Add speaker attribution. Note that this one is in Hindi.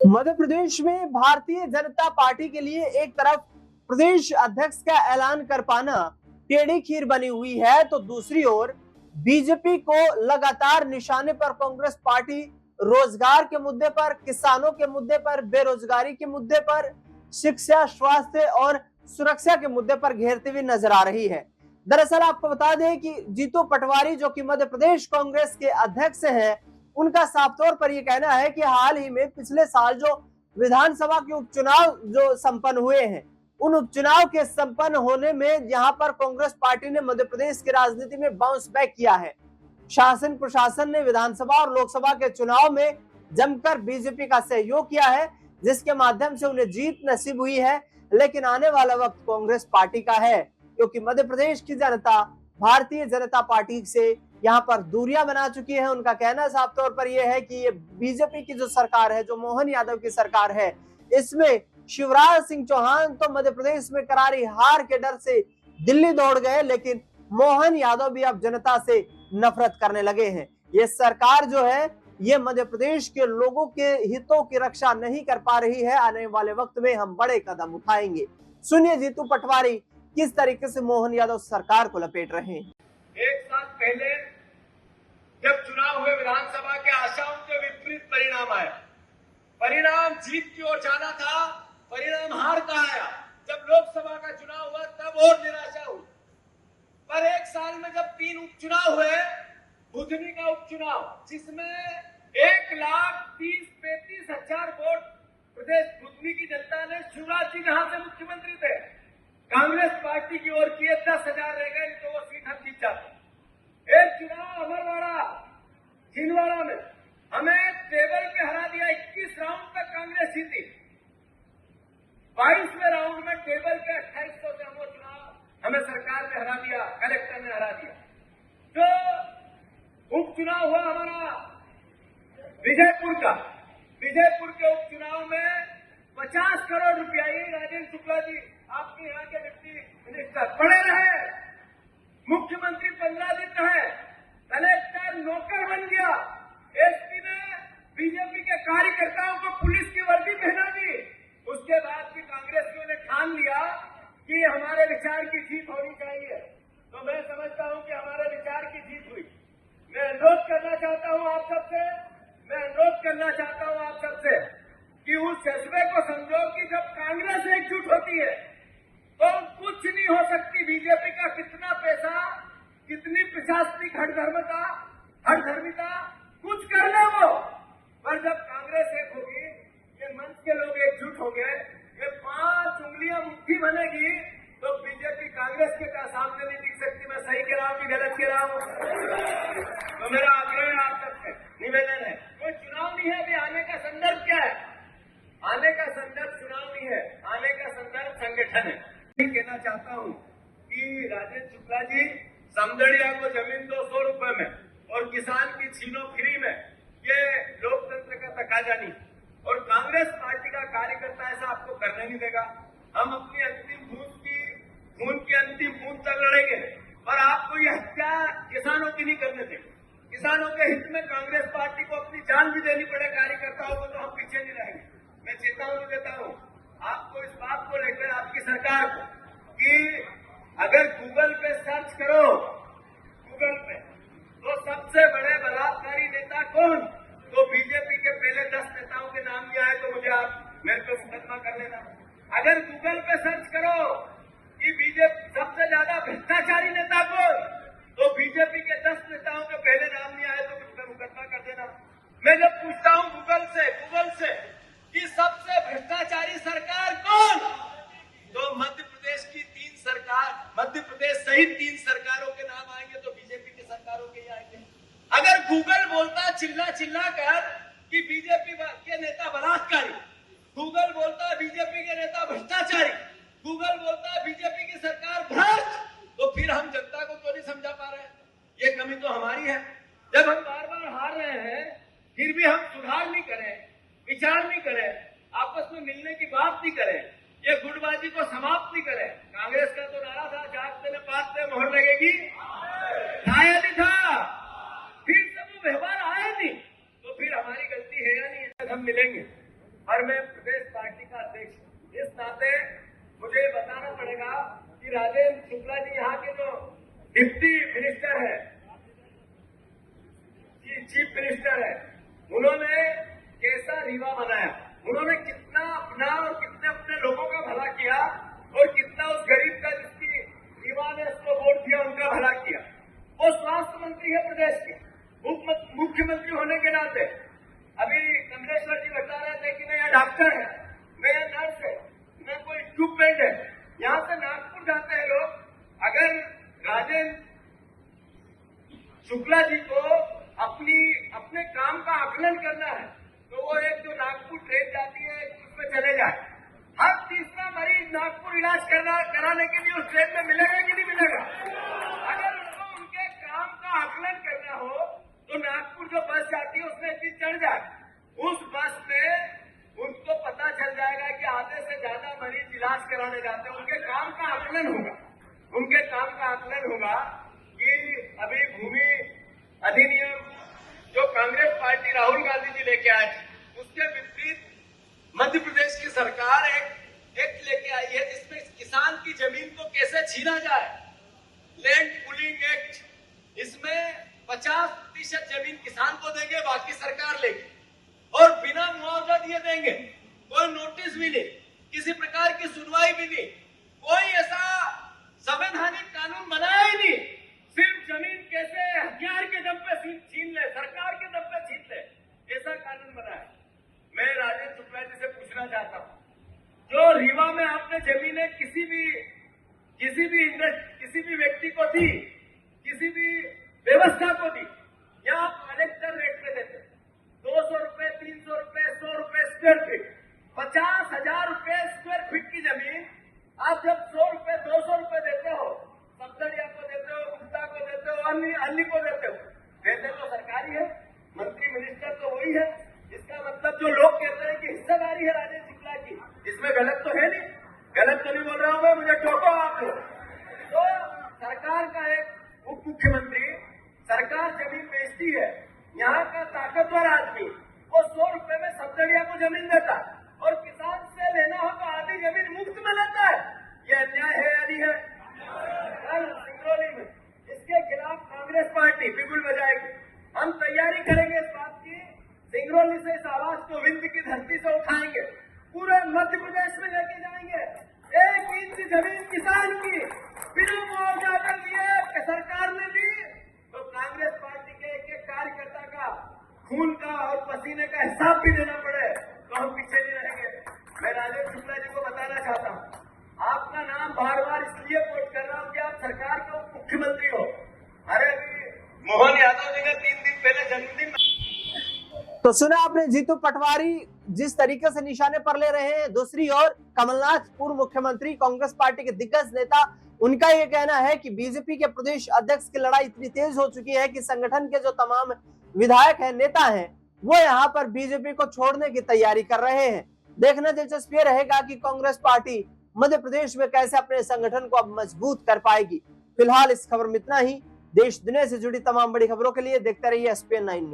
Speaker 1: मध्य प्रदेश में भारतीय जनता पार्टी के लिए एक तरफ प्रदेश अध्यक्ष का ऐलान कर पाना टेढ़ी खीर बनी हुई है, तो दूसरी ओर बीजेपी को लगातार निशाने पर कांग्रेस पार्टी रोजगार के मुद्दे पर, किसानों के मुद्दे पर, बेरोजगारी के मुद्दे पर, शिक्षा, स्वास्थ्य और सुरक्षा के मुद्दे पर घेरती हुई नजर आ रही है। दरअसल आपको बता दें कि जीतू पटवारी, जो कि मध्य प्रदेश कांग्रेस के अध्यक्ष हैं, उनका साफ तौर पर यह कहना है कि हाल ही में पिछले साल जो विधानसभा के उपचुनाव जो संपन्न हुए हैं, उन उपचुनाव के संपन्न होने में यहां पर कांग्रेस पार्टी ने मध्य प्रदेश की राजनीति में बाउंस बैक किया है। शासन प्रशासन ने विधानसभा और लोकसभा के चुनाव में जमकर बीजेपी का सहयोग किया है, जिसके माध्यम से उन्हें जीत नसीब हुई है। लेकिन आने वाला वक्त कांग्रेस पार्टी का है, क्योंकि मध्य प्रदेश की जनता भारतीय जनता पार्टी से यहाँ पर दूरियां बना चुकी है। उनका कहना साफ तौर पर यह है कि ये बीजेपी की जो सरकार है, जो मोहन यादव की सरकार है, इसमें शिवराज सिंह चौहान तो मध्य प्रदेश में करारी हार के डर से दिल्ली दौड़ गए, लेकिन मोहन यादव भी अब जनता से नफरत करने लगे हैं। ये सरकार जो है, ये मध्य प्रदेश के लोगों के हितों की रक्षा नहीं कर पा रही है। आने वाले वक्त में हम बड़े कदम उठाएंगे। सुनिए जीतू पटवारी किस तरीके से मोहन यादव सरकार को लपेट रहे हैं।
Speaker 2: एक साल पहले जब चुनाव हुए विधानसभा के, आशाओं के विपरीत परिणाम आया। परिणाम जीत की ओर जाना था, परिणाम हार का आया। जब लोकसभा का चुनाव हुआ तब और निराशा हुई। पर एक साल में जब 3 उपचुनाव हुए, बुधनी का उपचुनाव जिसमें 1,30,35,000 वोट प्रदेश बुधनी की जनता ने, शिवराज जी जहां से मुख्यमंत्री थे, कांग्रेस पार्टी की ओर किए, 10,000 रह गए, तो वो सीट हम जीत जाते। एक चुनाव अमरवाड़ा छिंदवाड़ा में हमें टेबल पे हरा दिया। 21 राउंड तक कांग्रेस जीती। 22वें राउंड में टेबल पे 2800 से हम चुनाव हमें सरकार ने हरा दिया, कलेक्टर ने हरा दिया। जो उपचुनाव हुआ हमारा विजयपुर का, विजयपुर के उपचुनाव में 50 करोड़ रुपया, ये राजेंद्र शुक्ला जी आपके यहाँ के डिप्टी मिनिस्टर पड़े रहे, मुख्यमंत्री 15 दिन रहे, कलेक्टर नौकर बन गया, एसपी ने बीजेपी के कार्यकर्ताओं को पुलिस की वर्दी पहना दी। उसके बाद भी कांग्रेसियों ने ठान लिया कि हमारे विचार की जीत होनी चाहिए। तो मैं समझता हूं कि हमारे विचार की जीत हुई। मैं अनुरोध करना चाहता हूं आप सबसे, कि उस जज्बे को समझो कि जब कांग्रेस एकजुट होती है तो कुछ नहीं हो सकती। बीजेपी का कितना पैसा, कितनी प्रशासनिक हठधर्मिता कुछ कर ले वो, पर जब कांग्रेस एक होगी, ये मंच के लोग एकजुट हो गए, ये 5 उंगलियां मुट्ठी बनेगी, तो बीजेपी कांग्रेस के सामने नहीं दिख सकती। मैं सही कह रहा हूं कि गलत कह रहा हूं? तो मेरा आग्रह आप सबसे निवेदन है, कोई चुनाव नहीं है, अभी आने का संदर्भ क्या है? आने का संदर्भ चुनाव नहीं है, आने का संदर्भ संगठन है। कहना चाहता हूं कि राजेंद्र शुक्ला जी, समदड़िया को जमीन 200 रुपए में और किसान की छीनो फ्री में, ये लोकतंत्र का तकाजा नहीं। और कांग्रेस पार्टी का कार्यकर्ता ऐसा आपको करने नहीं देगा। हम अपनी अंतिम खून की अंतिम बूंद तक लड़ेंगे, और आपको ये हत्या किसानों की नहीं करने देंगे। किसानों के हित में कांग्रेस पार्टी को अपनी जान भी देनी पड़े कार्यकर्ताओं को, तो हम पीछे नहीं रहेंगे। मैं चेतावनी देता हूं आपको, इस बात को लेकर आपकी सरकार को, कि अगर गूगल पे सर्च करो, गूगल पे, तो सबसे बड़े बलात्कारी नेता कौन, तो बीजेपी के पहले 10 नेताओं के नाम भी आए, तो मुझे आप मेरे पे मुकदमा कर लेना। अगर गूगल पे सर्च करो कि बीजेपी सबसे ज्यादा भ्रष्टाचारी नेता कौन, तो बीजेपी के 10 नेताओं के पहले नाम नहीं आए, तो मुझ पर मुकदमा कर देना। मैं जब पूछता हूं गूगल से कि सबसे भ्रष्टाचारी सरकार कौन, तो मध्य प्रदेश की 3 सरकार, मध्य प्रदेश सहित 3 सरकारों के नाम आएंगे, तो बीजेपी की सरकारों के ही आएंगे। अगर गूगल बोलता चिल्ला कर कि बीजेपी के नेता बलात्कारी, गूगल बोलता है बीजेपी के नेता भ्रष्टाचारी, गूगल बोलता है बीजेपी की सरकार भ्रष्ट, तो फिर हम जनता को क्यों नहीं समझा पा रहे हैं? ये कमी तो हमारी है। जब हम बार बार हार रहे हैं, फिर भी हम सुधार नहीं करें, विचार नहीं करें, आपस में मिलने की बात नहीं करें, ये गुटबाजी को समाप्त नहीं करें। कांग्रेस का तो नारा था, जागते में पाते मोहर लगेगी, आया नहीं था, फिर से वो व्यवहार आया नहीं, तो फिर हमारी गलती है या नहीं? हम मिलेंगे, और मैं प्रदेश पार्टी का अध्यक्ष हूं। इस नाते मुझे बताना पड़ेगा कि राजेंद्र शुक्ला जी यहाँ के जो डिप्टी मिनिस्टर है, चीफ मिनिस्टर है, उन्होंने कैसा रीवा बनाया, उन्होंने कितना अपना और कितने अपने लोगों का भला किया और कितना उस गरीब का जिसकी रीवा ने उसको वोट दिया उनका भला किया। वो स्वास्थ्य मंत्री है प्रदेश के, मुख्यमंत्री होने के नाते। अभी कमलेश्वर जी बता रहे थे कि मैं यहाँ डॉक्टर है, मैं यहाँ नर्स है, मैं कोई इक्विपमेंट है। यहाँ से नागपुर जाते हैं लोग। अगर राजेंद्र शुक्ला जी को अपने काम का आकलन करना है तो वो एक जो नागपुर ट्रेन जाती है उसमें चले जाए। हर तीसरा मरीज नागपुर इलाज कराने के लिए उस ट्रेन में मिलेगा कि नहीं मिलेगा? अगर उनको उनके काम का आकलन करना हो तो नागपुर जो बस जाती है उसमें एक दिन चढ़ जाए। उस बस में उनको पता चल जाएगा कि आधे से ज्यादा मरीज इलाज कराने जाते हैं। उनके काम का आकलन होगा, उनके काम का आकलन होगा कि अभी भूमि अधिनियम जो कांग्रेस पार्टी राहुल गांधी जी लेके आए थे उसके विपरीत मध्य प्रदेश की सरकार एक एक्ट लेके आई है जिसमें किसान की जमीन को कैसे छीना जाए, लैंड पूलिंग एक्ट। इसमें 50% जमीन किसान को देंगे, बाकी सरकार लेगी और बिना मुआवजा दिए देंगे। कोई नोटिस भी नहीं, किसी प्रकार की सुनवाई भी नहीं, कोई ऐसा संवैधानिक कानून बनाया ही नहीं। सिर्फ जमीन कैसे हथियार के दम पे छीन ले, सरकार के दम पे छीन ले, ऐसा कानून बना है। मैं राजेंद्र शुक्ला जी से पूछना चाहता हूँ, जो रीवा में आपने जमीनें किसी भी व्यक्ति को दी, किसी भी व्यवस्था को दी, या आप कलेक्टर रेट पे देते 200 रुपए, 300 रुपए, 100 रुपए स्क्वायर फीट, 50,000 रुपए स्क्वायर फीट की जमीन आप जब 100 रुपए, 200 रुपए देते हो, सब्सिडिया को देते हो, गुप्ता को देते हो, अन्य को देते तो सरकारी है, मंत्री मिनिस्टर तो वही है। इसका मतलब जो लोग कहते हैं कि हिस्सेदारी है राजेंद्र शुक्ला की, इसमें गलत तो है नहीं, गलत तो नहीं बोल रहा हूं मैं, मुझे टोको आप लोग। तो सरकार का एक उप मुख्यमंत्री सरकार जमीन बेचती है, यहाँ का ताकतवर आदमी वो 100 रुपए में सब्सिडिया को जमीन देता और किसान से लेना हो तो आधी जमीन मुफ्त में लेता है। ये अन्याय है या नहीं है? कल सिंगरौली में इसके खिलाफ कांग्रेस पार्टी बिगुल बजाएगी। हम तैयारी करेंगे इस बात की, सिंगरौली से इस आवाज को विंध्य की धरती से उठाएंगे, पूरे मध्य प्रदेश में लेके जाएंगे। 1 इंच जमीन किसान की बिना मुआवजा अगर दिए सरकार ने दी तो कांग्रेस पार्टी के एक कार्यकर्ता का खून का और पसीने का हिसाब भी देना पड़े तो हम पीछे नहीं रहेंगे। मैं राजेंद्र शुक्ला जी को बताना चाहता हूँ, आपका नाम बार बार इसलिए कोट कर रहा हूँ कि आप सरकार के उप मुख्यमंत्री हो। अरे अभी मोहन यादव जी ने 3 दिन पहले जन्मदिन।
Speaker 1: तो सुना आपने, जीतू पटवारी जिस तरीके से निशाने पर ले रहे हैं। दूसरी ओर कमलनाथ पूर्व मुख्यमंत्री, कांग्रेस पार्टी के दिग्गज नेता, उनका यह कहना है कि बीजेपी के प्रदेश अध्यक्ष की लड़ाई इतनी तेज हो चुकी है कि संगठन के जो तमाम विधायक हैं, नेता हैं, वो यहाँ पर बीजेपी को छोड़ने की तैयारी कर रहे हैं। देखना दिलचस्प ये रहेगा कि कांग्रेस पार्टी मध्य प्रदेश में कैसे अपने संगठन को अब मजबूत कर पाएगी। फिलहाल इस खबर में इतना ही। देश दुनिया से जुड़ी तमाम बड़ी खबरों के लिए देखते रहिए SPN 9 न्यूज।